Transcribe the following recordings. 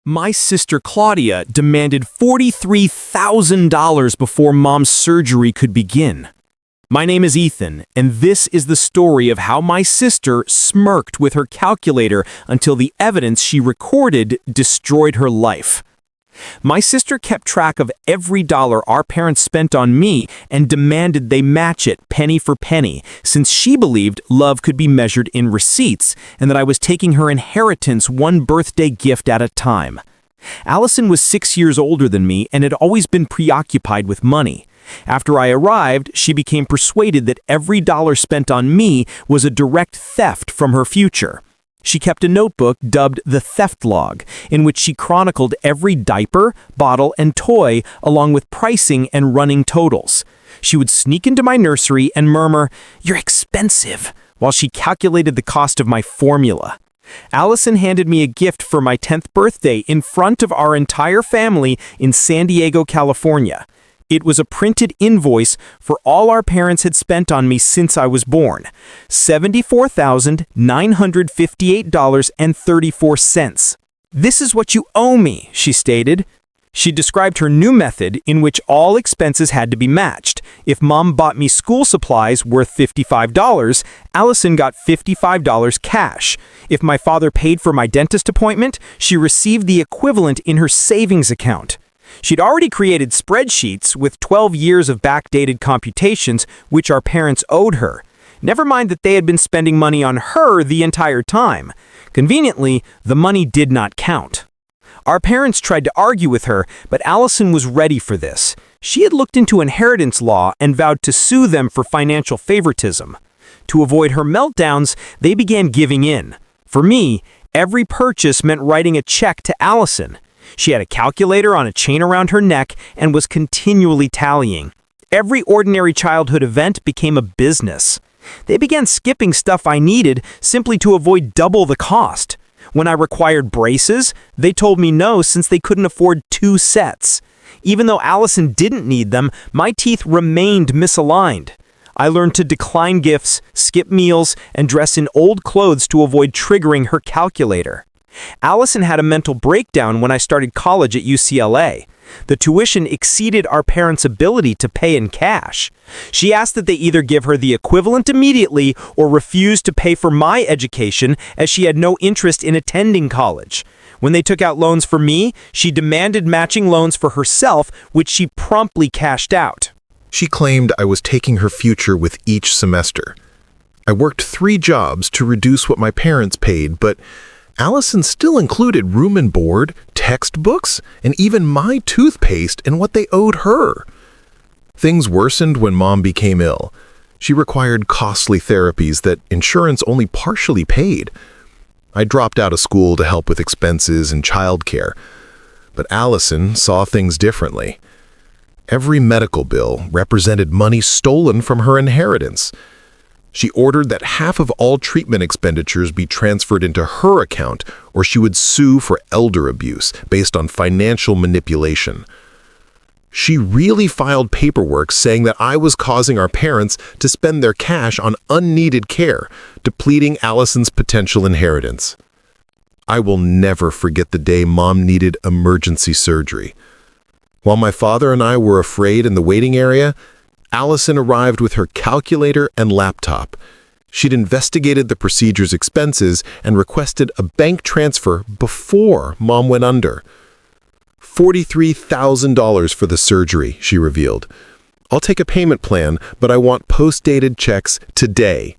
My sister Claudia demanded $43,000 before Mom's surgery could begin. My name is Ethan, and this is the story of how my sister smirked with her calculator until the evidence she recorded destroyed her life. My sister kept track of every dollar our parents spent on me and demanded they match it penny for penny, since she believed love could be measured in receipts and that I was taking her inheritance one birthday gift at a time. Allison was 6 years older than me and had always been preoccupied with money. After I arrived, she became persuaded that every dollar spent on me was a direct theft from her future. She kept a notebook dubbed the theft log, in which she chronicled every diaper, bottle, and toy, along with pricing and running totals. She would sneak into my nursery and murmur, "You're expensive," while she calculated the cost of my formula. Allison handed me a gift for my 10th birthday in front of our entire family in San Diego, California. It was a printed invoice for all our parents had spent on me since I was born, $74,958.34. "This is what you owe me," she stated. She described her new method in which all expenses had to be matched. If Mom bought me school supplies worth $55, Allison got $55 cash. If my father paid for my dentist appointment, she received the equivalent in her savings account. She'd already created spreadsheets with 12 years of backdated computations which our parents owed her. Never mind that they had been spending money on her the entire time. Conveniently, the money did not count. Our parents tried to argue with her, but Allison was ready for this. She had looked into inheritance law and vowed to sue them for financial favoritism. To avoid her meltdowns, they began giving in. For me, every purchase meant writing a check to Allison. She had a calculator on a chain around her neck and was continually tallying. Every ordinary childhood event became a business. They began skipping stuff I needed simply to avoid double the cost. When I required braces, they told me no since they couldn't afford 2 sets. Even though Allison didn't need them, my teeth remained misaligned. I learned to decline gifts, skip meals, and dress in old clothes to avoid triggering her calculator. Allison had a mental breakdown when I started college at UCLA. The tuition exceeded our parents' ability to pay in cash. She asked that they either give her the equivalent immediately or refuse to pay for my education, as she had no interest in attending college. When they took out loans for me, she demanded matching loans for herself, which she promptly cashed out. She claimed I was taking her future with each semester. I worked 3 jobs to reduce what my parents paid, but Allison still included room and board, textbooks, and even my toothpaste in what they owed her. Things worsened when Mom became ill. She required costly therapies that insurance only partially paid. I dropped out of school to help with expenses and childcare, but Allison saw things differently. Every medical bill represented money stolen from her inheritance. She ordered that half of all treatment expenditures be transferred into her account, or she would sue for elder abuse based on financial manipulation. She really filed paperwork saying that I was causing our parents to spend their cash on unneeded care, depleting Allison's potential inheritance. I will never forget the day Mom needed emergency surgery. While my father and I were afraid in the waiting area, Allison arrived with her calculator and laptop. She'd investigated the procedure's expenses and requested a bank transfer before Mom went under. $43,000 for the surgery, she revealed. "I'll take a payment plan, but I want post-dated checks today."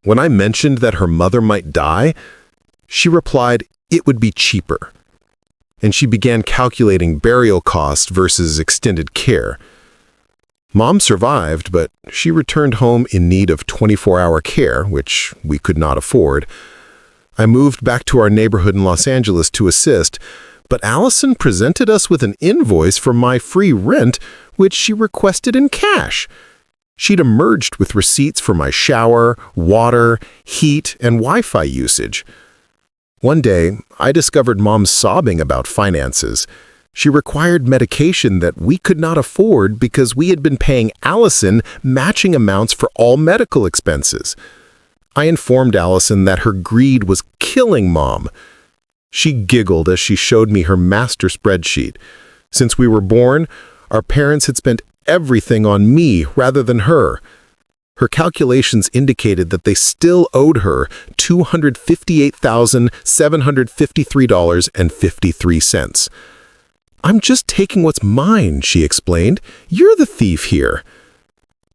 When I mentioned that her mother might die, she replied it would be cheaper. And she began calculating burial costs versus extended care. Mom survived, but she returned home in need of 24-hour care, which we could not afford. I moved back to our neighborhood in Los Angeles to assist, but Allison presented us with an invoice for my free rent, which she requested in cash. She'd emerged with receipts for my shower, water, heat, and Wi-Fi usage. One day, I discovered Mom sobbing about finances. She required medication that we could not afford because we had been paying Allison matching amounts for all medical expenses. I informed Allison that her greed was killing Mom. She giggled as she showed me her master spreadsheet. Since we were born, our parents had spent everything on me rather than her. Her calculations indicated that they still owed her $258,753.53. "I'm just taking what's mine," she explained. "You're the thief here."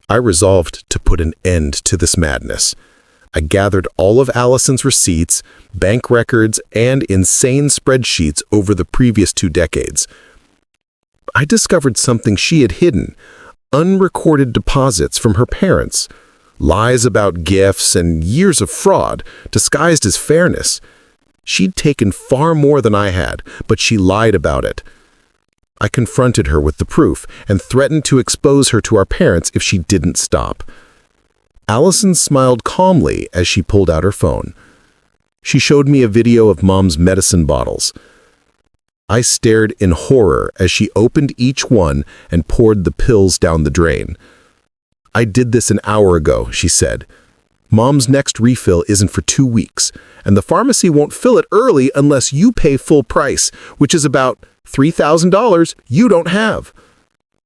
I resolved to put an end to this madness. I gathered all of Allison's receipts, bank records, and insane spreadsheets over the previous 2 decades. I discovered something she had hidden: unrecorded deposits from her parents, lies about gifts, and years of fraud disguised as fairness. She'd taken far more than I had, but she lied about it. I confronted her with the proof and threatened to expose her to our parents if she didn't stop. Allison smiled calmly as she pulled out her phone. She showed me a video of Mom's medicine bottles. I stared in horror as she opened each one and poured the pills down the drain. "I did this an hour ago," she said. "Mom's next refill isn't for 2 weeks, and the pharmacy won't fill it early unless you pay full price, which is about $3,000 you don't have."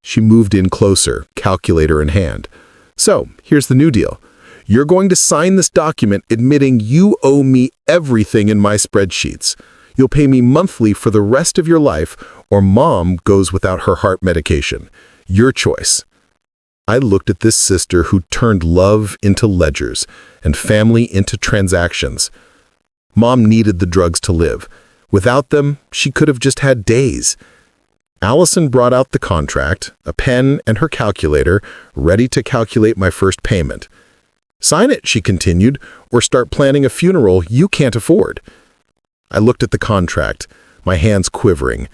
She moved in closer, calculator in hand. "So, here's the new deal. You're going to sign this document admitting you owe me everything in my spreadsheets. You'll pay me monthly for the rest of your life, or Mom goes without her heart medication. Your choice." I looked at this sister who turned love into ledgers and family into transactions. Mom needed the drugs to live. Without them, she could have just had days. Allison brought out the contract, a pen, and her calculator, ready to calculate my first payment. "Sign it," she continued, "or start planning a funeral you can't afford." I looked at the contract, my hands quivering.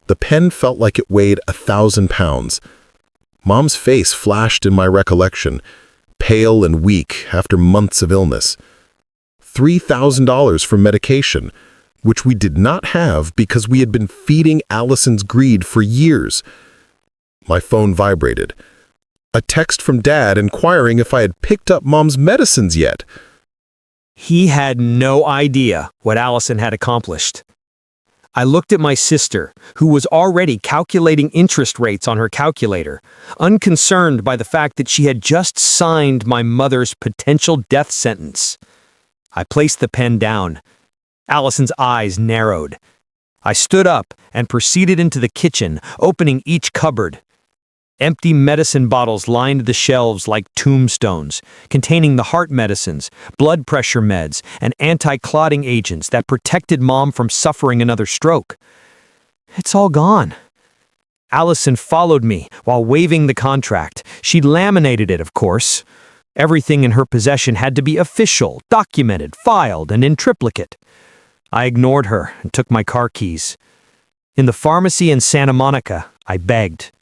The pen felt like it weighed 1,000 pounds. Mom's face flashed in my recollection, pale and weak after months of illness. $3,000 for medication, which we did not have because we had been feeding Allison's greed for years. My phone vibrated. A text from Dad inquiring if I had picked up Mom's medicines yet. He had no idea what Allison had accomplished. I looked at my sister, who was already calculating interest rates on her calculator, unconcerned by the fact that she had just signed my mother's potential death sentence. I placed the pen down. Allison's eyes narrowed. I stood up and proceeded into the kitchen, opening each cupboard. Empty medicine bottles lined the shelves like tombstones, containing the heart medicines, blood pressure meds, and anti-clotting agents that protected Mom from suffering another stroke. "It's all gone." Allison followed me while waving the contract. She'd laminated it, of course. Everything in her possession had to be official, documented, filed, and in triplicate. I ignored her and took my car keys. In the pharmacy in Santa Monica, I begged.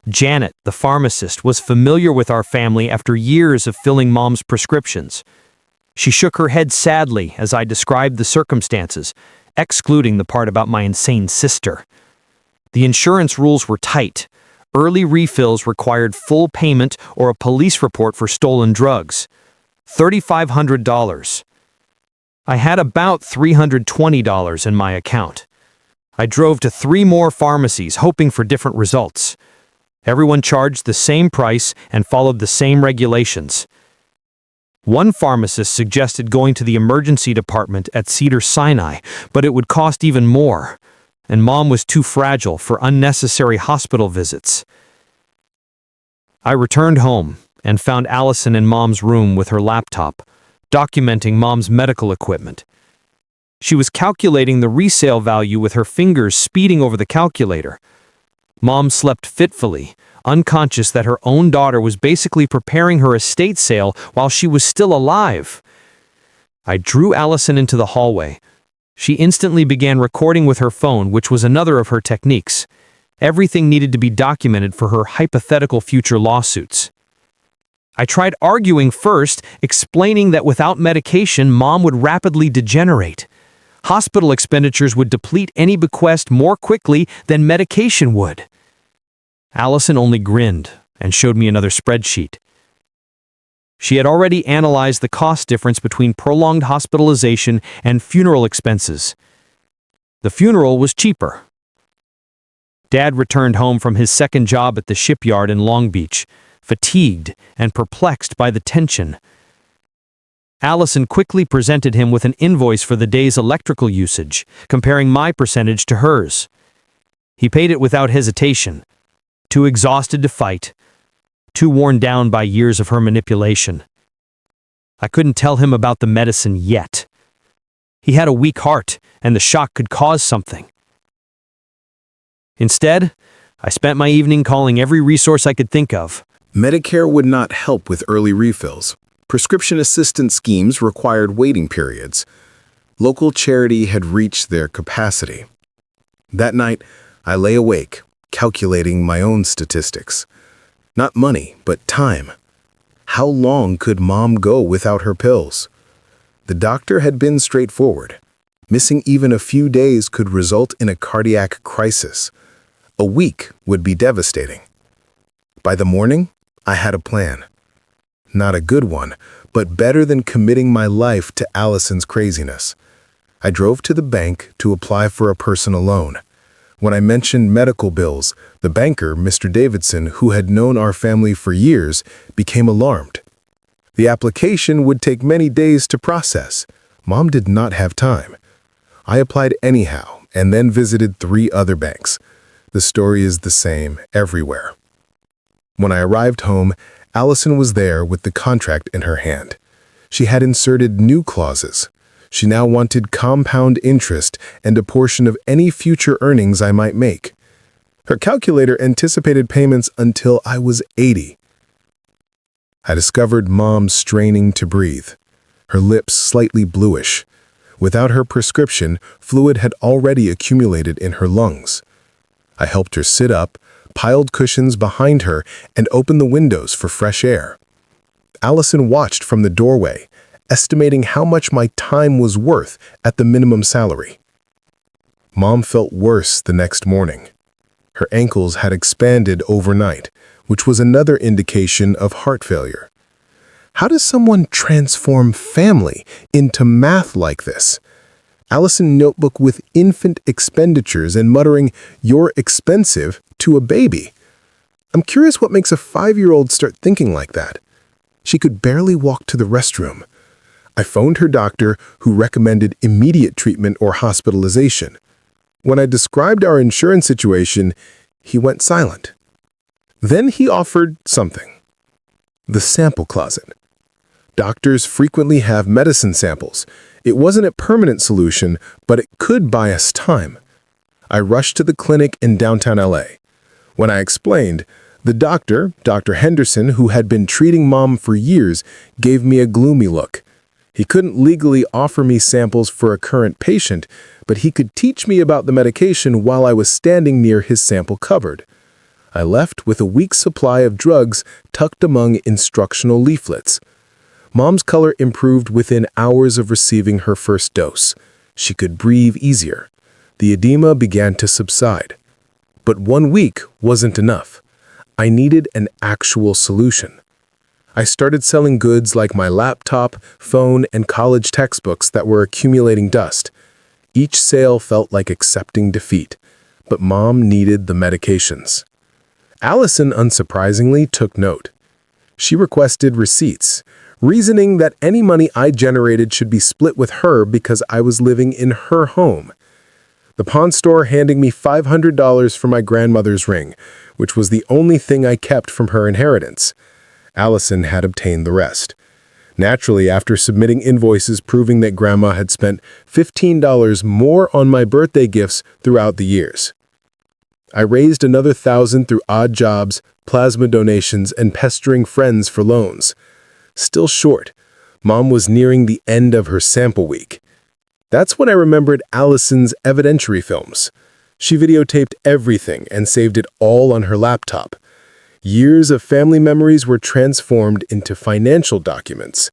Janet, the pharmacist, was familiar with our family after years of filling Mom's prescriptions. She shook her head sadly as I described the circumstances, excluding the part about my insane sister. The insurance rules were tight. Early refills required full payment or a police report for stolen drugs. $3,500. I had about $320 in my account. I drove to 3 more pharmacies, hoping for different results. Everyone charged the same price and followed the same regulations. One pharmacist suggested going to the emergency department at Cedars-Sinai, but it would cost even more, and Mom was too fragile for unnecessary hospital visits. I returned home and found Allison in Mom's room with her laptop, documenting Mom's medical equipment. She was calculating the resale value with her fingers speeding over the calculator. Mom slept fitfully, unconscious that her own daughter was basically preparing her estate sale while she was still alive. I drew Allison into the hallway. She instantly began recording with her phone, which was another of her techniques. Everything needed to be documented for her hypothetical future lawsuits. I tried arguing first, explaining that without medication, Mom would rapidly degenerate. Hospital expenditures would deplete any bequest more quickly than medication would. Allison only grinned and showed me another spreadsheet. She had already analyzed the cost difference between prolonged hospitalization and funeral expenses. The funeral was cheaper. Dad returned home from his second job at the shipyard in Long Beach, fatigued and perplexed by the tension. Allison quickly presented him with an invoice for the day's electrical usage, comparing my percentage to hers. He paid it without hesitation, too exhausted to fight, too worn down by years of her manipulation. I couldn't tell him about the medicine yet. He had a weak heart, and the shock could cause something. Instead, I spent my evening calling every resource I could think of. Medicare would not help with early refills. Prescription assistance schemes required waiting periods. Local charity had reached their capacity. That night, I lay awake, calculating my own statistics. Not money, but time. How long could Mom go without her pills? The doctor had been straightforward. Missing even a few days could result in a cardiac crisis. A week would be devastating. By the morning, I had a plan. Not a good one, but better than committing my life to Allison's craziness. I drove to the bank to apply for a personal loan. When I mentioned medical bills, the banker, Mr. Davidson, who had known our family for years, became alarmed. The application would take many days to process. Mom did not have time. I applied anyhow and then visited 3 other banks. The story is the same everywhere. When I arrived home, Allison was there with the contract in her hand. She had inserted new clauses. She now wanted compound interest and a portion of any future earnings I might make. Her calculator anticipated payments until I was 80. I discovered Mom straining to breathe, her lips slightly bluish. Without her prescription, fluid had already accumulated in her lungs. I helped her sit up, piled cushions behind her, and opened the windows for fresh air. Allison watched from the doorway, estimating how much my time was worth at the minimum salary. Mom felt worse the next morning. Her ankles had expanded overnight, which was another indication of heart failure. How does someone transform family into math like this? Allison notebook with infant expenditures and muttering, "You're expensive," to a baby. I'm curious what makes a 5-year-old start thinking like that. She could barely walk to the restroom. I phoned her doctor, who recommended immediate treatment or hospitalization. When I described our insurance situation, he went silent. Then he offered something. The sample closet. Doctors frequently have medicine samples. It wasn't a permanent solution, but it could buy us time. I rushed to the clinic in downtown LA. When I explained, the doctor, Dr. Henderson, who had been treating Mom for years, gave me a gloomy look. He couldn't legally offer me samples for a current patient, but he could teach me about the medication while I was standing near his sample cupboard. I left with a week's supply of drugs tucked among instructional leaflets. Mom's color improved within hours of receiving her first dose. She could breathe easier. The edema began to subside. But 1 week wasn't enough. I needed an actual solution. I started selling goods like my laptop, phone, and college textbooks that were accumulating dust. Each sale felt like accepting defeat, but Mom needed the medications. Allison, unsurprisingly, took note. She requested receipts, reasoning that any money I generated should be split with her because I was living in her home. The pawn store handing me $500 for my grandmother's ring, which was the only thing I kept from her inheritance. Allison had obtained the rest. Naturally, after submitting invoices proving that Grandma had spent $15 more on my birthday gifts throughout the years. I raised another $1,000 through odd jobs, plasma donations, and pestering friends for loans. Still short. Mom was nearing the end of her sample week. That's when I remembered Allison's evidentiary films. She videotaped everything and saved it all on her laptop. Years of family memories were transformed into financial documents.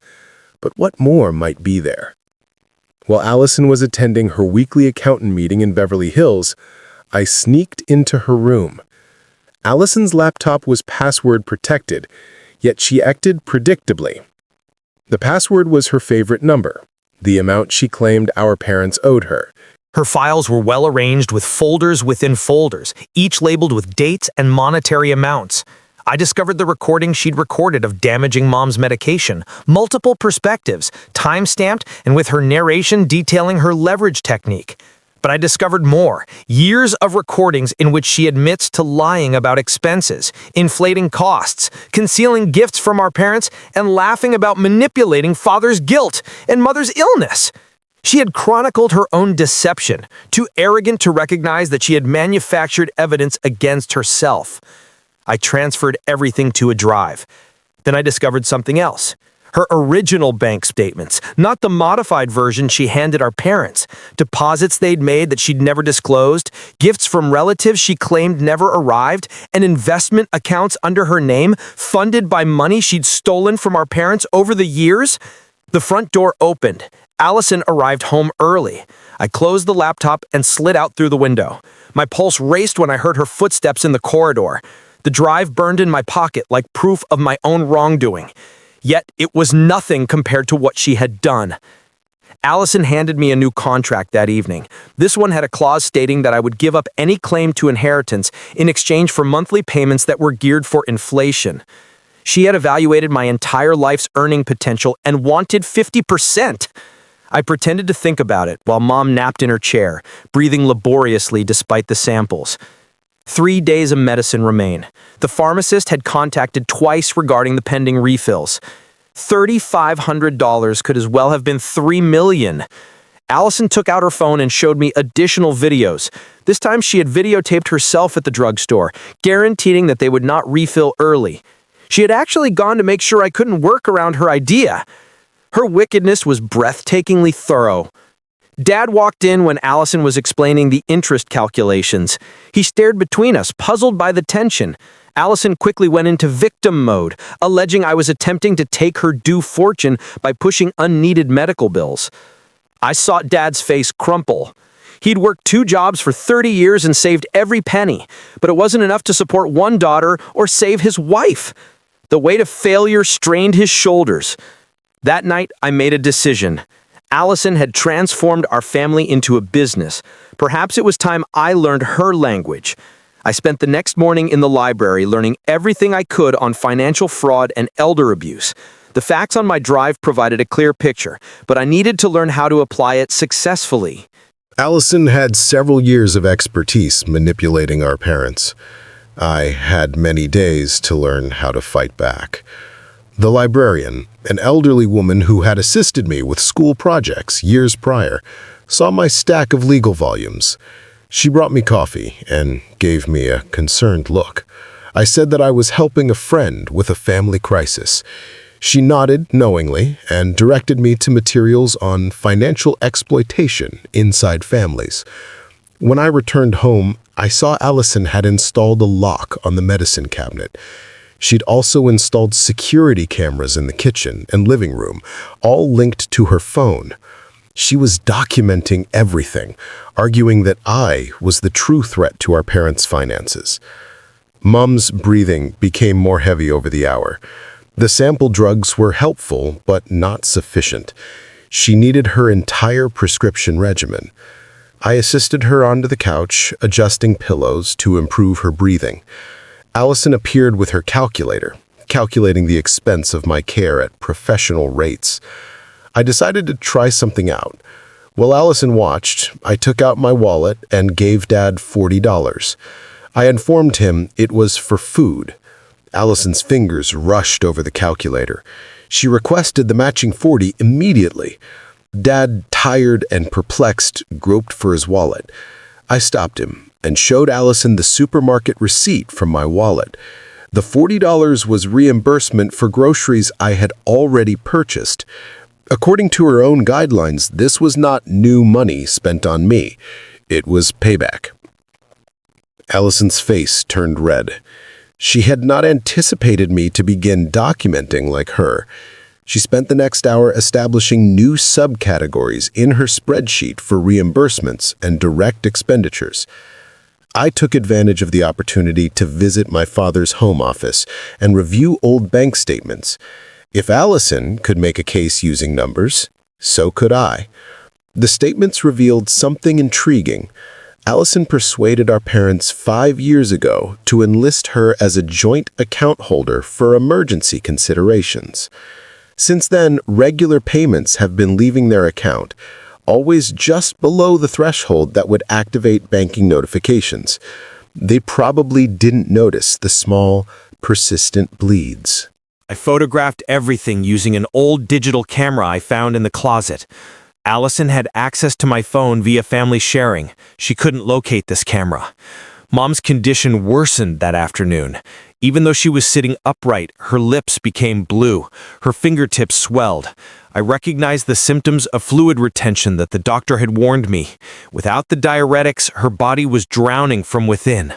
But what more might be there? While Allison was attending her weekly accountant meeting in Beverly Hills, I sneaked into her room. Allison's laptop was password protected, yet she acted predictably. The password was her favorite number, the amount she claimed our parents owed her, Her files were well arranged with folders within folders, each labeled with dates and monetary amounts. I discovered the recording she'd recorded of damaging Mom's medication, multiple perspectives, time-stamped, and with her narration detailing her leverage technique. But I discovered more, years of recordings in which she admits to lying about expenses, inflating costs, concealing gifts from our parents, and laughing about manipulating father's guilt and mother's illness. She had chronicled her own deception, too arrogant to recognize that she had manufactured evidence against herself. I transferred everything to a drive. Then I discovered something else. Her original bank statements, not the modified version she handed our parents. Deposits they'd made that she'd never disclosed, gifts from relatives she claimed never arrived, and investment accounts under her name, funded by money she'd stolen from our parents over the years. The front door opened. Allison arrived home early. I closed the laptop and slid out through the window. My pulse raced when I heard her footsteps in the corridor. The drive burned in my pocket like proof of my own wrongdoing. Yet it was nothing compared to what she had done. Allison handed me a new contract that evening. This one had a clause stating that I would give up any claim to inheritance in exchange for monthly payments that were geared for inflation. She had evaluated my entire life's earning potential and wanted 50%. I pretended to think about it while Mom napped in her chair, breathing laboriously despite the samples. 3 days of medicine remain. The pharmacist had contacted twice regarding the pending refills. $3,500 could as well have been $3 million. Allison took out her phone and showed me additional videos. This time she had videotaped herself at the drugstore, guaranteeing that they would not refill early. She had actually gone to make sure I couldn't work around her idea. Her wickedness was breathtakingly thorough. Dad walked in when Allison was explaining the interest calculations. He stared between us, puzzled by the tension. Allison quickly went into victim mode, alleging I was attempting to take her due fortune by pushing unneeded medical bills. I saw Dad's face crumple. He'd worked 2 jobs for 30 years and saved every penny, but it wasn't enough to support one daughter or save his wife. The weight of failure strained his shoulders. That night, I made a decision. Allison had transformed our family into a business. Perhaps it was time I learned her language. I spent the next morning in the library learning everything I could on financial fraud and elder abuse. The facts on my drive provided a clear picture, but I needed to learn how to apply it successfully. Allison had several years of expertise manipulating our parents. I had many days to learn how to fight back. The librarian, an elderly woman who had assisted me with school projects years prior, saw my stack of legal volumes. She brought me coffee and gave me a concerned look. I said that I was helping a friend with a family crisis. She nodded knowingly and directed me to materials on financial exploitation inside families. When I returned home, I saw Allison had installed a lock on the medicine cabinet. She'd also installed security cameras in the kitchen and living room, all linked to her phone. She was documenting everything, arguing that I was the true threat to our parents' finances. Mom's breathing became more heavy over the hour. The sample drugs were helpful, but not sufficient. She needed her entire prescription regimen. I assisted her onto the couch, adjusting pillows to improve her breathing. Allison appeared with her calculator, calculating the expense of my care at professional rates. I decided to try something out. While Allison watched, I took out my wallet and gave Dad $40. I informed him it was for food. Allison's fingers rushed over the calculator. She requested the matching 40 immediately. Dad, tired and perplexed, groped for his wallet. I stopped him and showed Allison the supermarket receipt from my wallet. The $40 was reimbursement for groceries I had already purchased. According to her own guidelines, this was not new money spent on me. It was payback. Allison's face turned red. She had not anticipated me to begin documenting like her. She spent the next hour establishing new subcategories in her spreadsheet for reimbursements and direct expenditures. I took advantage of the opportunity to visit my father's home office and review old bank statements. If Allison could make a case using numbers, so could I. The statements revealed something intriguing. Allison persuaded our parents 5 years ago to enlist her as a joint account holder for emergency considerations. Since then, regular payments have been leaving their account, always just below the threshold that would activate banking notifications. They probably didn't notice the small, persistent bleeds. I photographed everything using an old digital camera I found in the closet. Allison had access to my phone via family sharing. She couldn't locate this camera. Mom's condition worsened that afternoon. Even though she was sitting upright, her lips became blue. Her fingertips swelled. I recognized the symptoms of fluid retention that the doctor had warned me. Without the diuretics, her body was drowning from within.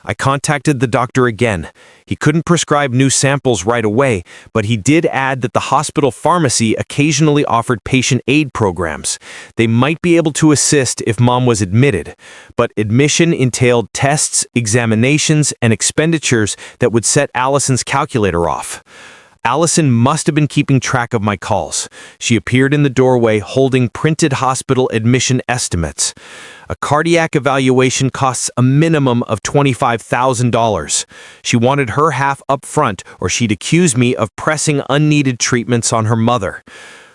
I contacted the doctor again. He couldn't prescribe new samples right away, but he did add that the hospital pharmacy occasionally offered patient aid programs. They might be able to assist if Mom was admitted, but admission entailed tests, examinations, and expenditures that would set Allison's calculator off. Allison must have been keeping track of my calls. She appeared in the doorway holding printed hospital admission estimates. A cardiac evaluation costs a minimum of $25,000. She wanted her half up front, or she'd accuse me of pressing unneeded treatments on her mother.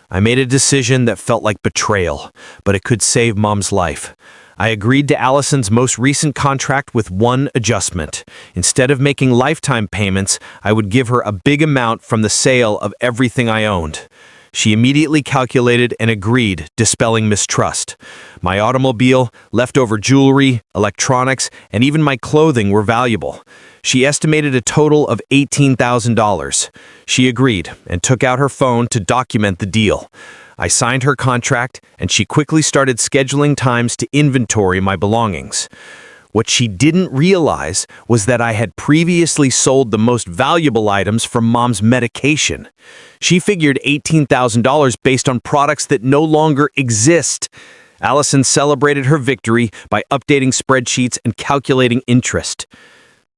I made a decision that felt like betrayal, but it could save Mom's life. I agreed to Allison's most recent contract with one adjustment. Instead of making lifetime payments, I would give her a big amount from the sale of everything I owned. She immediately calculated and agreed, dispelling mistrust. My automobile, leftover jewelry, electronics, and even my clothing were valuable. She estimated a total of $18,000. She agreed and took out her phone to document the deal. I signed her contract, and she quickly started scheduling times to inventory my belongings. What she didn't realize was that I had previously sold the most valuable items from Mom's medication. She figured $18,000 based on products that no longer exist. Allison celebrated her victory by updating spreadsheets and calculating interest.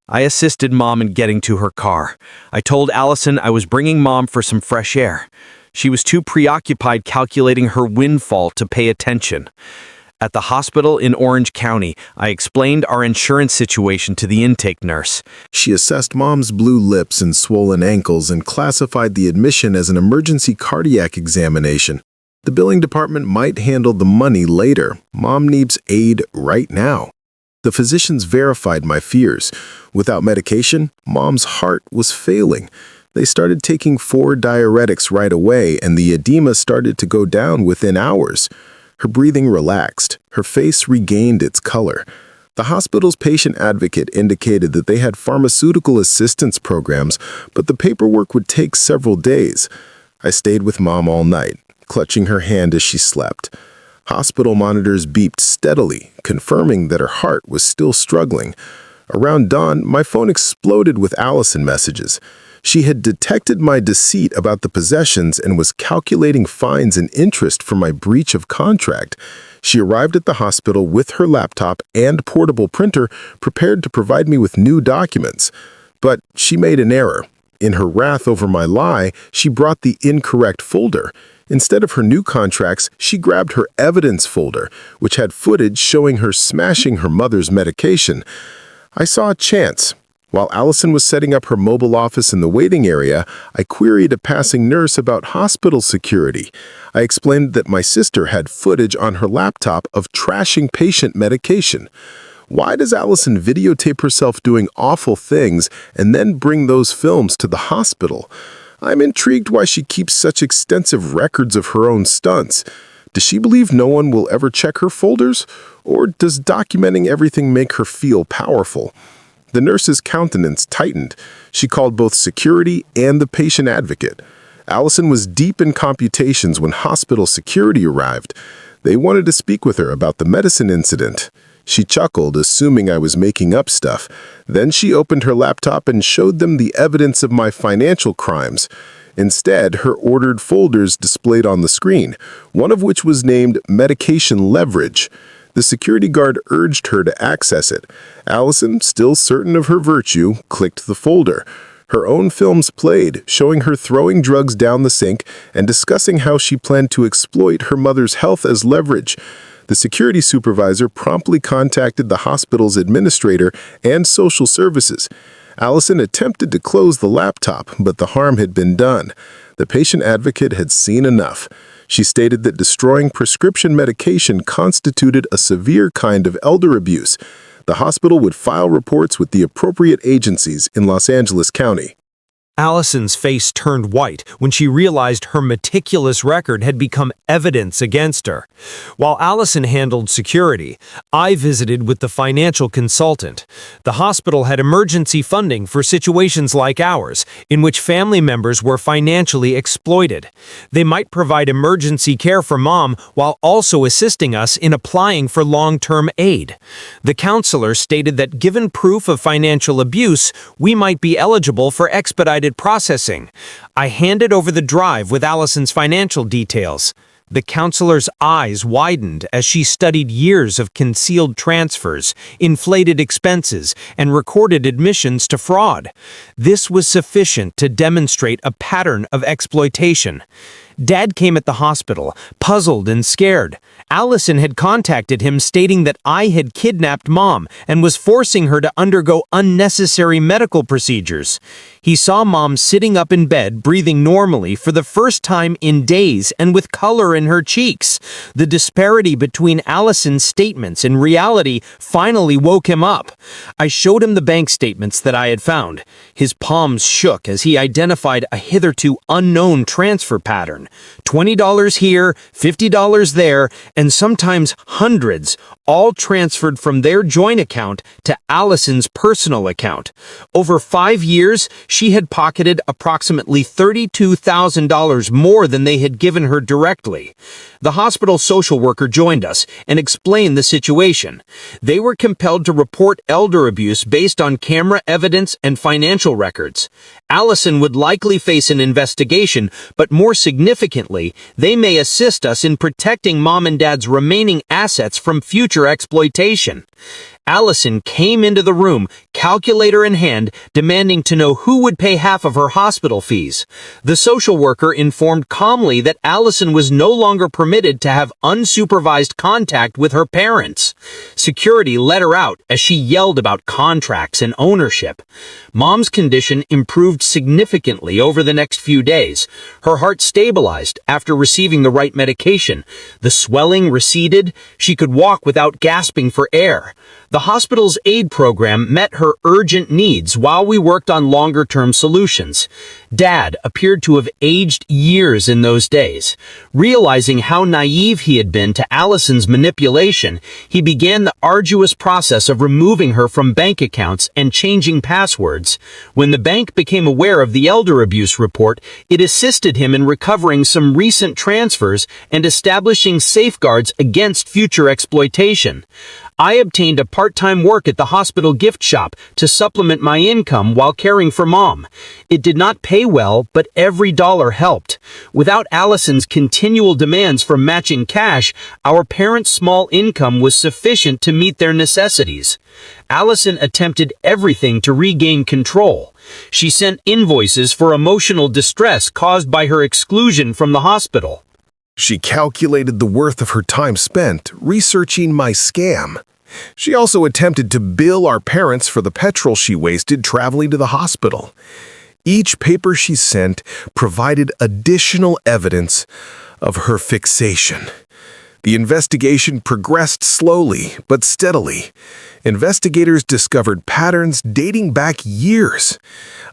I assisted Mom in getting to her car. I told Allison I was bringing Mom for some fresh air. She was too preoccupied calculating her windfall to pay attention. At the hospital in Orange County, I explained our insurance situation to the intake nurse. She assessed Mom's blue lips and swollen ankles and classified the admission as an emergency cardiac examination. The billing department might handle the money later. Mom needs aid right now. The physicians verified my fears. Without medication, Mom's heart was failing. They started taking 4 diuretics right away, and the edema started to go down within hours. Her breathing relaxed. Her face regained its color. The hospital's patient advocate indicated that they had pharmaceutical assistance programs, but the paperwork would take several days. I stayed with Mom all night, clutching her hand as she slept. Hospital monitors beeped steadily, confirming that her heart was still struggling. Around dawn, my phone exploded with Allison messages. She had detected my deceit about the possessions and was calculating fines and interest for my breach of contract. She arrived at the hospital with her laptop and portable printer, prepared to provide me with new documents. But she made an error. In her wrath over my lie, she brought the incorrect folder. Instead of her new contracts, she grabbed her evidence folder, which had footage showing her smashing her mother's medication. I saw a chance. While Allison was setting up her mobile office in the waiting area, I queried a passing nurse about hospital security. I explained that my sister had footage on her laptop of trashing patient medication. Why does Allison videotape herself doing awful things and then bring those films to the hospital? I'm intrigued why she keeps such extensive records of her own stunts. Does she believe no one will ever check her folders? Or does documenting everything make her feel powerful? The nurse's countenance tightened. She called both security and the patient advocate. Allison was deep in computations when hospital security arrived. They wanted to speak with her about the medicine incident. She chuckled, assuming I was making up stuff. Then she opened her laptop and showed them the evidence of my financial crimes. Instead, her ordered folders displayed on the screen, one of which was named Medication Leverage. The security guard urged her to access it. Allison, still certain of her virtue, clicked the folder. Her own films played, showing her throwing drugs down the sink and discussing how she planned to exploit her mother's health as leverage. The security supervisor promptly contacted the hospital's administrator and social services. Allison attempted to close the laptop, but the harm had been done. The patient advocate had seen enough. She stated that destroying prescription medication constituted a severe kind of elder abuse. The hospital would file reports with the appropriate agencies in Los Angeles County. Allison's face turned white when she realized her meticulous record had become evidence against her. While Allison handled security, I visited with the financial consultant. The hospital had emergency funding for situations like ours, in which family members were financially exploited. They might provide emergency care for Mom while also assisting us in applying for long-term aid. The counselor stated that given proof of financial abuse, we might be eligible for expedited processing. I handed over the drive with Allison's financial details. The counselor's eyes widened as she studied years of concealed transfers, inflated expenses, and recorded admissions to fraud. This was sufficient to demonstrate a pattern of exploitation. Dad came at the hospital, puzzled and scared. Allison had contacted him stating that I had kidnapped Mom and was forcing her to undergo unnecessary medical procedures. He saw Mom sitting up in bed, breathing normally for the first time in days and with color in her cheeks. The disparity between Allison's statements and reality finally woke him up. I showed him the bank statements that I had found. His palms shook as he identified a hitherto unknown transfer pattern. $20 here, $50 there, and sometimes hundreds, all transferred from their joint account to Allison's personal account. Over 5 years, she had pocketed approximately $32,000 more than they had given her directly. The hospital social worker joined us and explained the situation. They were compelled to report elder abuse based on camera evidence and financial records. Allison would likely face an investigation, but more significantly, they may assist us in protecting Mom and Dad's remaining assets from future exploitation. Allison came into the room, calculator in hand, demanding to know who would pay half of her hospital fees. The social worker informed calmly that Allison was no longer permitted to have unsupervised contact with her parents. Security let her out as she yelled about contracts and ownership. Mom's condition improved significantly over the next few days. Her heart stabilized after receiving the right medication. The swelling receded. She could walk without gasping for air. The hospital's aid program met her urgent needs while we worked on longer-term solutions. Dad appeared to have aged years in those days. Realizing how naive he had been to Allison's manipulation, he began the arduous process of removing her from bank accounts and changing passwords. When the bank became aware of the elder abuse report, it assisted him in recovering some recent transfers and establishing safeguards against future exploitation. I obtained a part-time work at the hospital gift shop to supplement my income while caring for Mom. It did not pay well, but every dollar helped. Without Allison's continual demands for matching cash, our parents' small income was sufficient to meet their necessities. Allison attempted everything to regain control. She sent invoices for emotional distress caused by her exclusion from the hospital. She calculated the worth of her time spent researching my scam. She also attempted to bill our parents for the petrol she wasted traveling to the hospital. Each paper she sent provided additional evidence of her fixation. The investigation progressed slowly but steadily. Investigators discovered patterns dating back years.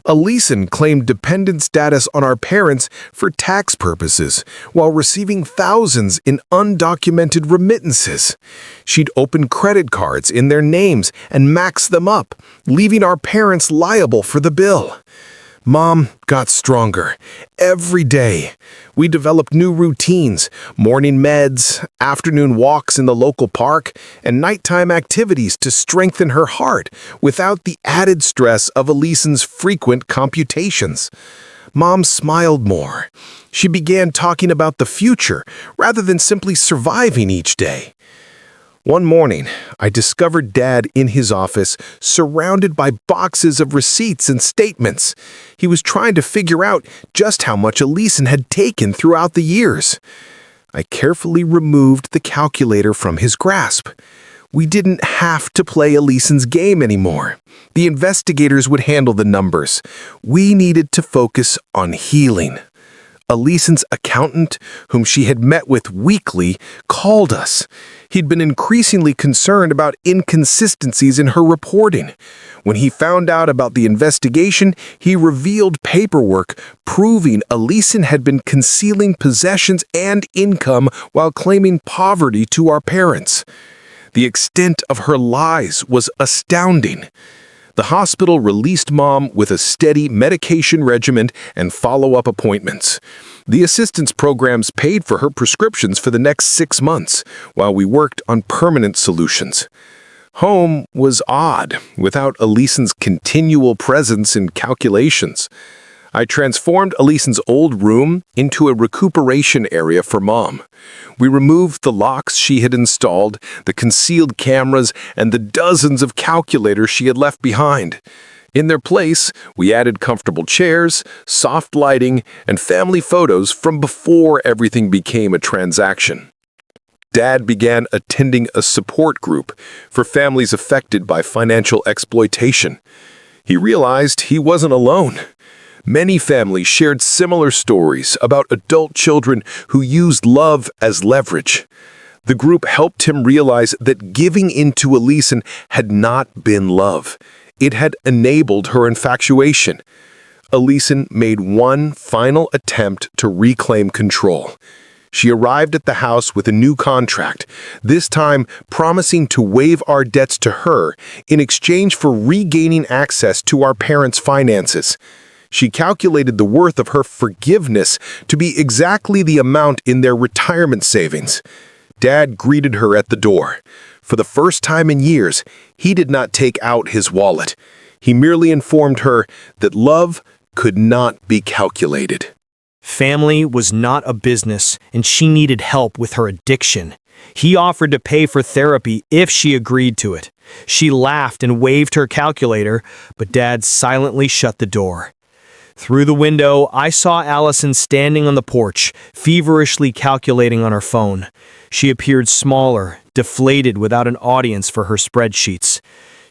Alison claimed dependent status on our parents for tax purposes while receiving thousands in undocumented remittances. She'd open credit cards in their names and max them up, leaving our parents liable for the bill. Mom got stronger. Every day, we developed new routines, morning meds, afternoon walks in the local park, and nighttime activities to strengthen her heart without the added stress of Alison's frequent computations. Mom smiled more. She began talking about the future rather than simply surviving each day. One morning, I discovered Dad in his office, surrounded by boxes of receipts and statements. He was trying to figure out just how much Elisen had taken throughout the years. I carefully removed the calculator from his grasp. We didn't have to play Elisen's game anymore. The investigators would handle the numbers. We needed to focus on healing. Elisen's accountant, whom she had met with weekly, called us. He'd been increasingly concerned about inconsistencies in her reporting. When he found out about the investigation, he revealed paperwork proving Elisen had been concealing possessions and income while claiming poverty to our parents. The extent of her lies was astounding. The hospital released Mom with a steady medication regimen and follow-up appointments. The assistance programs paid for her prescriptions for the next 6 months, while we worked on permanent solutions. Home was odd, without Elisen's continual presence in calculations. I transformed Elisen's old room into a recuperation area for Mom. We removed the locks she had installed, the concealed cameras, and the dozens of calculators she had left behind. In their place, we added comfortable chairs, soft lighting, and family photos from before everything became a transaction. Dad began attending a support group for families affected by financial exploitation. He realized he wasn't alone. Many families shared similar stories about adult children who used love as leverage. The group helped him realize that giving into Elisen had not been love. It had enabled her infatuation. Elisen made one final attempt to reclaim control. She arrived at the house with a new contract, this time promising to waive our debts to her in exchange for regaining access to our parents' finances. She calculated the worth of her forgiveness to be exactly the amount in their retirement savings. Dad greeted her at the door. For the first time in years, he did not take out his wallet. He merely informed her that love could not be calculated. Family was not a business, and she needed help with her addiction. He offered to pay for therapy if she agreed to it. She laughed and waved her calculator, but Dad silently shut the door. Through the window, I saw Allison standing on the porch, feverishly calculating on her phone. She appeared smaller, deflated without an audience for her spreadsheets.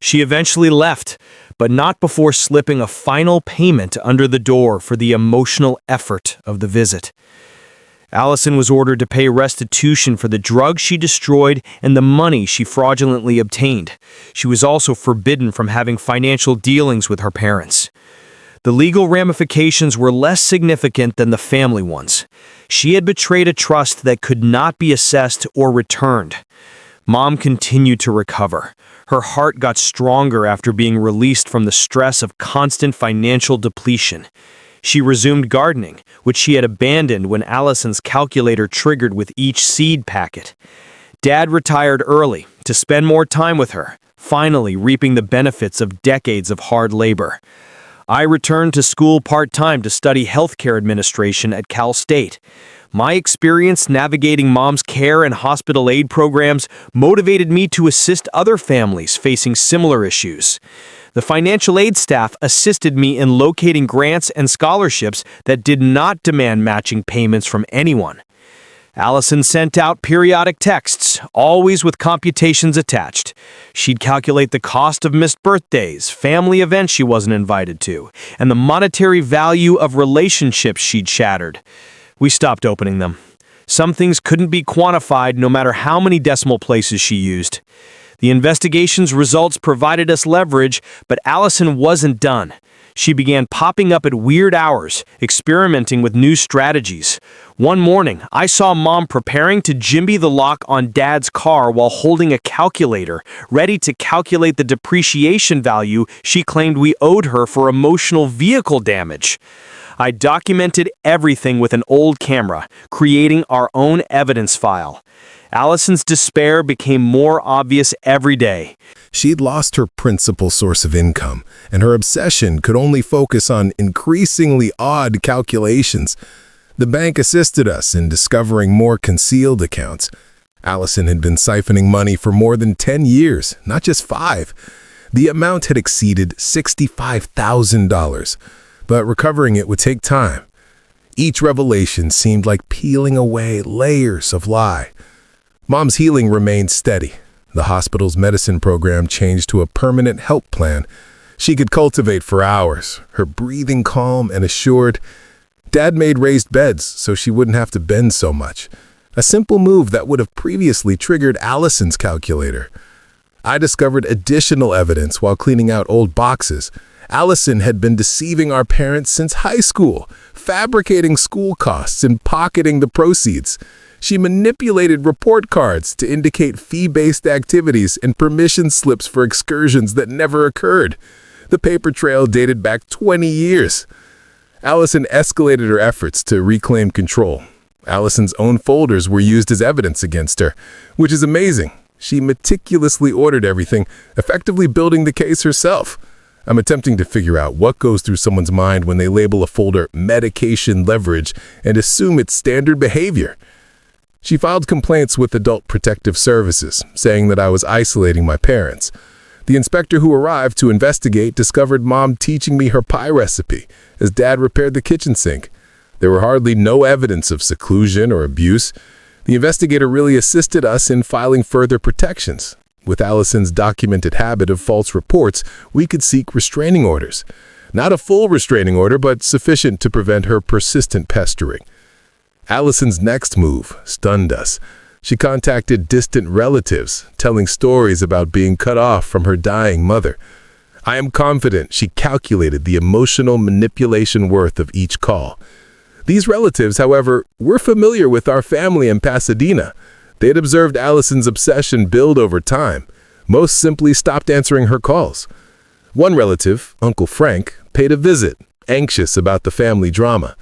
She eventually left, but not before slipping a final payment under the door for the emotional effort of the visit. Allison was ordered to pay restitution for the drugs she destroyed and the money she fraudulently obtained. She was also forbidden from having financial dealings with her parents. The legal ramifications were less significant than the family ones. She had betrayed a trust that could not be assessed or returned. Mom continued to recover. Her heart got stronger after being released from the stress of constant financial depletion. She resumed gardening, which she had abandoned when Allison's calculator triggered with each seed packet. Dad retired early to spend more time with her, finally reaping the benefits of decades of hard labor. I returned to school part-time to study healthcare administration at Cal State. My experience navigating Mom's care and hospital aid programs motivated me to assist other families facing similar issues. The financial aid staff assisted me in locating grants and scholarships that did not demand matching payments from anyone. Allison sent out periodic texts, always with computations attached. She'd calculate the cost of missed birthdays, family events she wasn't invited to, and the monetary value of relationships she'd shattered. We stopped opening them. Some things couldn't be quantified no matter how many decimal places she used. The investigation's results provided us leverage, but Allison wasn't done. She began popping up at weird hours, experimenting with new strategies. One morning, I saw Mom preparing to jimby the lock on Dad's car while holding a calculator, ready to calculate the depreciation value she claimed we owed her for emotional vehicle damage. I documented everything with an old camera, creating our own evidence file. Allison's despair became more obvious every day. She'd lost her principal source of income, and her obsession could only focus on increasingly odd calculations. The bank assisted us in discovering more concealed accounts. Allison had been siphoning money for more than 10 years, not just 5. The amount had exceeded $65,000, but recovering it would take time. Each revelation seemed like peeling away layers of lie. Mom's healing remained steady. The hospital's medicine program changed to a permanent help plan. She could cultivate for hours, her breathing calm and assured. Dad made raised beds so she wouldn't have to bend so much. A simple move that would have previously triggered Allison's calculator. I discovered additional evidence while cleaning out old boxes. Allison had been deceiving our parents since high school, fabricating school costs and pocketing the proceeds. She manipulated report cards to indicate fee-based activities and permission slips for excursions that never occurred. The paper trail dated back 20 years. Allison escalated her efforts to reclaim control. Allison's own folders were used as evidence against her, which is amazing. She meticulously ordered everything, effectively building the case herself. I'm attempting to figure out what goes through someone's mind when they label a folder medication leverage and assume it's standard behavior. She filed complaints with Adult Protective Services, saying that I was isolating my parents. The inspector who arrived to investigate discovered Mom teaching me her pie recipe as Dad repaired the kitchen sink. There were hardly no evidence of seclusion or abuse. The investigator really assisted us in filing further protections. With Allison's documented habit of false reports, we could seek restraining orders. Not a full restraining order, but sufficient to prevent her persistent pestering. Allison's next move stunned us. She contacted distant relatives, telling stories about being cut off from her dying mother. I am confident she calculated the emotional manipulation worth of each call. These relatives, however, were familiar with our family in Pasadena. They had observed Allison's obsession build over time. Most simply stopped answering her calls. One relative, Uncle Frank, paid a visit, anxious about the family drama.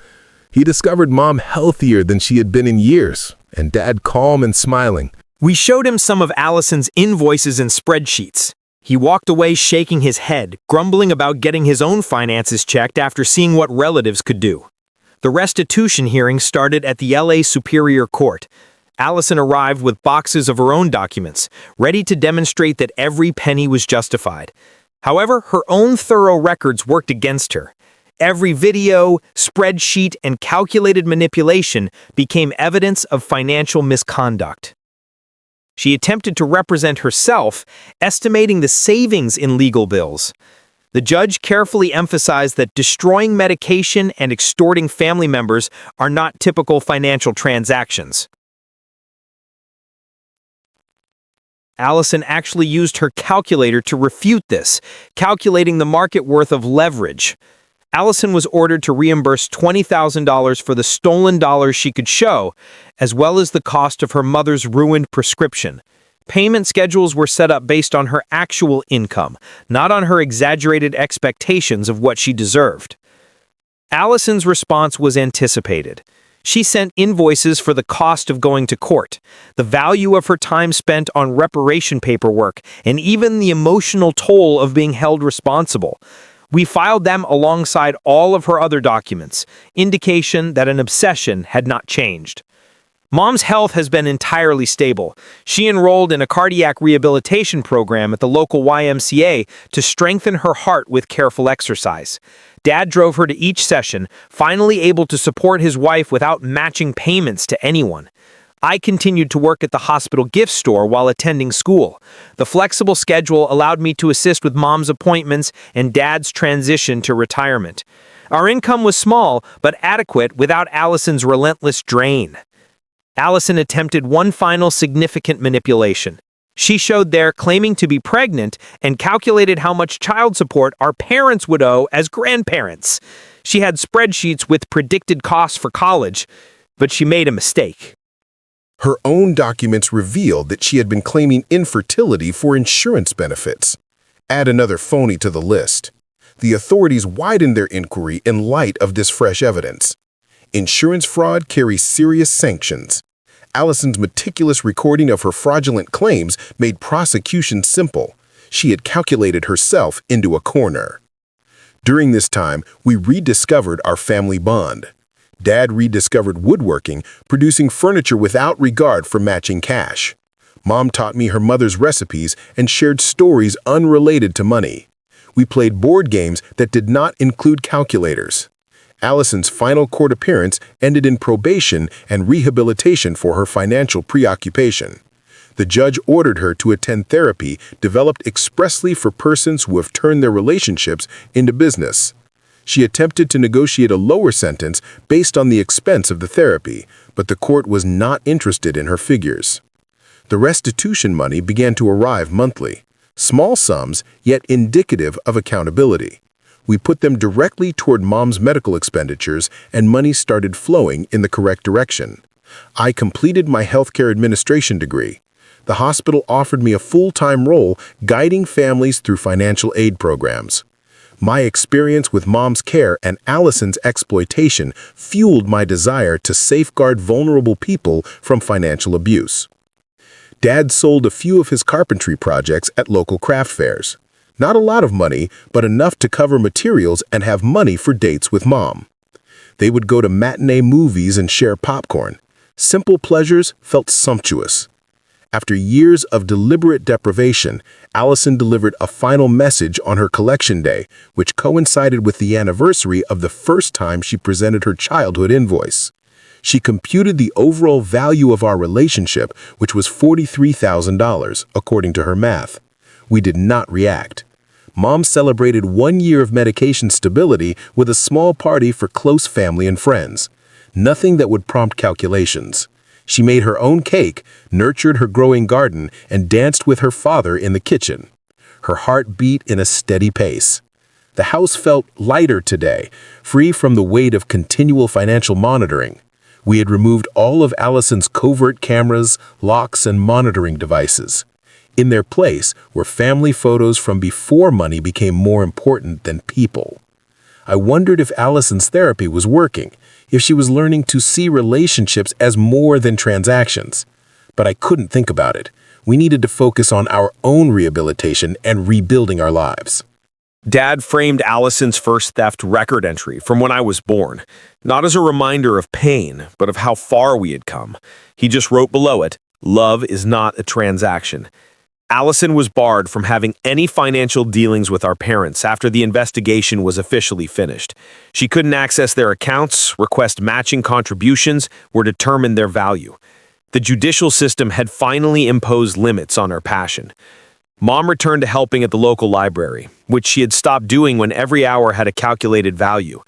He discovered Mom healthier than she had been in years, and Dad calm and smiling. We showed him some of Allison's invoices and spreadsheets. He walked away shaking his head, grumbling about getting his own finances checked after seeing what relatives could do. The restitution hearing started at the LA Superior Court. Allison arrived with boxes of her own documents, ready to demonstrate that every penny was justified. However, her own thorough records worked against her. Every video, spreadsheet, and calculated manipulation became evidence of financial misconduct. She attempted to represent herself, estimating the savings in legal bills. The judge carefully emphasized that destroying medication and extorting family members are not typical financial transactions. Allison actually used her calculator to refute this, calculating the market worth of leverage. Allison was ordered to reimburse $20,000 for the stolen dollars she could show, as well as the cost of her mother's ruined prescription. Payment schedules were set up based on her actual income, not on her exaggerated expectations of what she deserved. Allison's response was anticipated. She sent invoices for the cost of going to court, the value of her time spent on reparation paperwork, and even the emotional toll of being held responsible. We filed them alongside all of her other documents, indication that an obsession had not changed. Mom's health has been entirely stable. She enrolled in a cardiac rehabilitation program at the local YMCA to strengthen her heart with careful exercise. Dad drove her to each session, finally able to support his wife without matching payments to anyone. I continued to work at the hospital gift store while attending school. The flexible schedule allowed me to assist with Mom's appointments and Dad's transition to retirement. Our income was small, but adequate without Allison's relentless drain. Allison attempted one final significant manipulation. She showed their claiming to be pregnant and calculated how much child support our parents would owe as grandparents. She had spreadsheets with predicted costs for college, but she made a mistake. Her own documents revealed that she had been claiming infertility for insurance benefits. Add another phony to the list. The authorities widened their inquiry in light of this fresh evidence. Insurance fraud carries serious sanctions. Allison's meticulous recording of her fraudulent claims made prosecution simple. She had calculated herself into a corner. During this time, we rediscovered our family bond. Dad rediscovered woodworking, producing furniture without regard for matching cash. Mom taught me her mother's recipes and shared stories unrelated to money. We played board games that did not include calculators. Allison's final court appearance ended in probation and rehabilitation for her financial preoccupation. The judge ordered her to attend therapy developed expressly for persons who have turned their relationships into business. She attempted to negotiate a lower sentence based on the expense of the therapy, but the court was not interested in her figures. The restitution money began to arrive monthly, small sums yet indicative of accountability. We put them directly toward Mom's medical expenditures, and money started flowing in the correct direction. I completed my healthcare administration degree. The hospital offered me a full-time role guiding families through financial aid programs. My experience with Mom's care and Allison's exploitation fueled my desire to safeguard vulnerable people from financial abuse. Dad sold a few of his carpentry projects at local craft fairs. Not a lot of money, but enough to cover materials and have money for dates with Mom. They would go to matinee movies and share popcorn. Simple pleasures felt sumptuous. After years of deliberate deprivation, Allison delivered a final message on her collection day, which coincided with the anniversary of the first time she presented her childhood invoice. She computed the overall value of our relationship, which was $43,000, according to her math. We did not react. Mom celebrated 1 year of medication stability with a small party for close family and friends. Nothing that would prompt calculations. She made her own cake, nurtured her growing garden, and danced with her father in the kitchen. Her heart beat in a steady pace. The house felt lighter today, free from the weight of continual financial monitoring. We had removed all of Allison's covert cameras, locks, and monitoring devices. In their place were family photos from before money became more important than people. I wondered if Allison's therapy was working, if she was learning to see relationships as more than transactions. But I couldn't think about it. We needed to focus on our own rehabilitation and rebuilding our lives. Dad framed Allison's first theft record entry from when I was born, not as a reminder of pain, but of how far we had come. He just wrote below it, "Love is not a transaction." Allison was barred from having any financial dealings with our parents after the investigation was officially finished. She couldn't access their accounts, request matching contributions, or determine their value. The judicial system had finally imposed limits on her passion. Mom returned to helping at the local library, which she had stopped doing when every hour had a calculated value.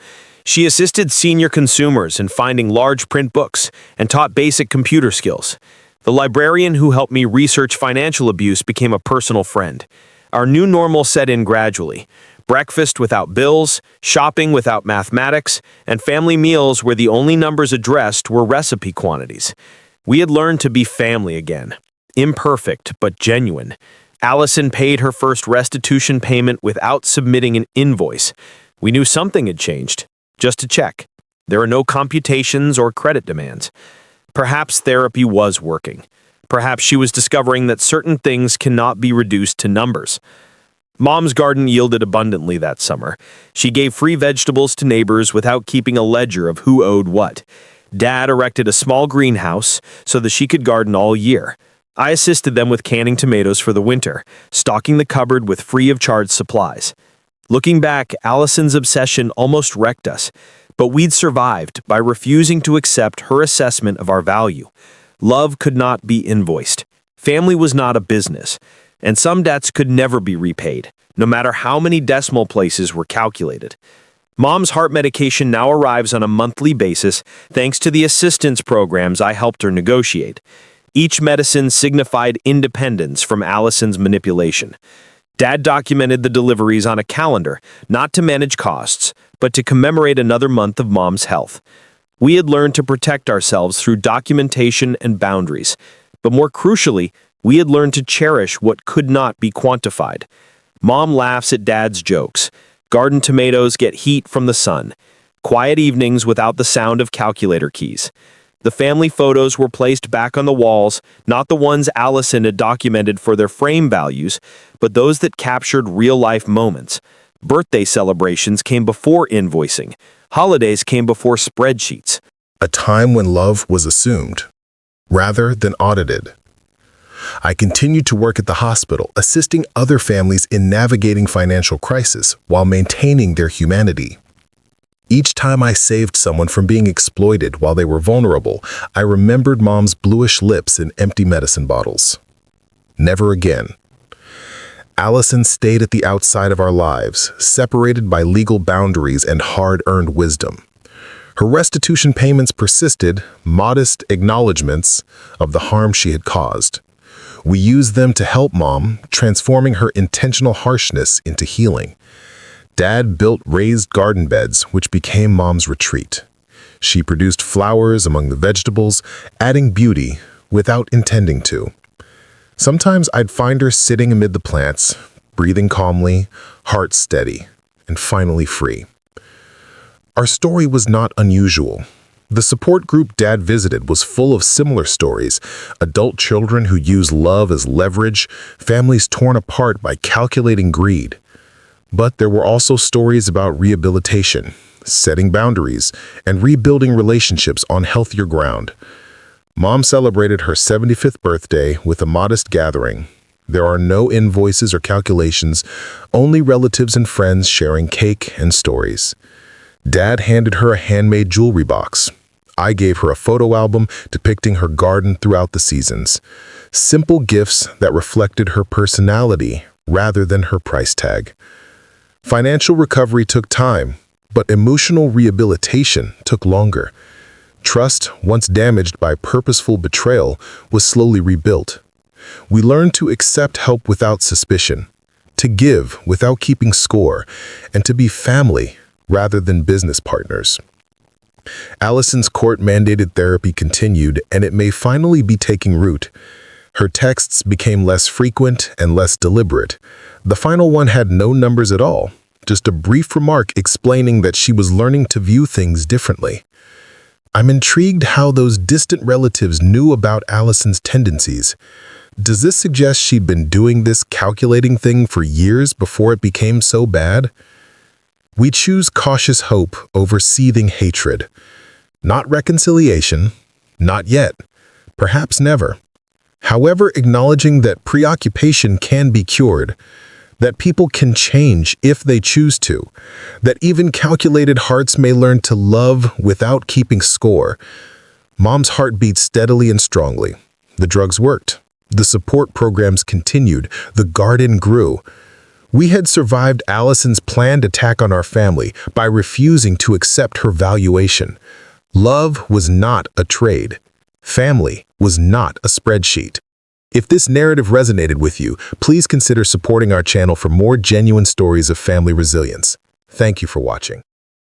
She assisted senior consumers in finding large print books and taught basic computer skills. The librarian who helped me research financial abuse became a personal friend. Our new normal set in gradually. Breakfast without bills, shopping without mathematics, and family meals where the only numbers addressed were recipe quantities. We had learned to be family again. Imperfect, but genuine. Allison paid her first restitution payment without submitting an invoice. We knew something had changed. Just to check. There are no computations or credit demands. Perhaps therapy was working. Perhaps she was discovering that certain things cannot be reduced to numbers. Mom's garden yielded abundantly that summer. She gave free vegetables to neighbors without keeping a ledger of who owed what. Dad erected a small greenhouse so that she could garden all year. I assisted them with canning tomatoes for the winter, stocking the cupboard with free of charge supplies. Looking back, Allison's obsession almost wrecked us. But we'd survived by refusing to accept her assessment of our value. Love could not be invoiced. Family was not a business. And some debts could never be repaid, no matter how many decimal places were calculated. Mom's heart medication now arrives on a monthly basis thanks to the assistance programs I helped her negotiate. Each medicine signified independence from Allison's manipulation. Dad documented the deliveries on a calendar, not to manage costs, but to commemorate another month of Mom's health. We had learned to protect ourselves through documentation and boundaries, but more crucially, we had learned to cherish what could not be quantified. Mom laughs at Dad's jokes. Garden tomatoes get heat from the sun. Quiet evenings without the sound of calculator keys. The family photos were placed back on the walls, not the ones Allison had documented for their frame values, but those that captured real-life moments. Birthday celebrations came before invoicing. Holidays came before spreadsheets. A time when love was assumed, rather than audited. I continued to work at the hospital, assisting other families in navigating financial crisis while maintaining their humanity. Each time I saved someone from being exploited while they were vulnerable, I remembered Mom's bluish lips and empty medicine bottles. Never again. Allison stayed at the outside of our lives, separated by legal boundaries and hard-earned wisdom. Her restitution payments persisted, modest acknowledgments of the harm she had caused. We used them to help Mom, transforming her intentional harshness into healing. Dad built raised garden beds, which became Mom's retreat. She produced flowers among the vegetables, adding beauty without intending to. Sometimes I'd find her sitting amid the plants, breathing calmly, heart steady, and finally free. Our story was not unusual. The support group Dad visited was full of similar stories: adult children who use love as leverage, families torn apart by calculating greed. But there were also stories about rehabilitation, setting boundaries, and rebuilding relationships on healthier ground. Mom celebrated her 75th birthday with a modest gathering. There are no invoices or calculations, only relatives and friends sharing cake and stories. Dad handed her a handmade jewelry box. I gave her a photo album depicting her garden throughout the seasons. Simple gifts that reflected her personality rather than her price tag. Financial recovery took time, but emotional rehabilitation took longer. Trust, once damaged by purposeful betrayal, was slowly rebuilt. We learned to accept help without suspicion, to give without keeping score, and to be family rather than business partners. Allison's court-mandated therapy continued, and it may finally be taking root. Her texts became less frequent and less deliberate. The final one had no numbers at all, just a brief remark explaining that she was learning to view things differently. I'm intrigued how those distant relatives knew about Allison's tendencies. Does this suggest she'd been doing this calculating thing for years before it became so bad? We choose cautious hope over seething hatred. Not reconciliation, not yet, perhaps never. However, acknowledging that preoccupation can be cured, that people can change if they choose to, that even calculated hearts may learn to love without keeping score. Mom's heart beat steadily and strongly. The drugs worked. The support programs continued. The garden grew. We had survived Allison's planned attack on our family by refusing to accept her valuation. Love was not a trade. Family was not a spreadsheet. If this narrative resonated with you, please consider supporting our channel for more genuine stories of family resilience. Thank you for watching.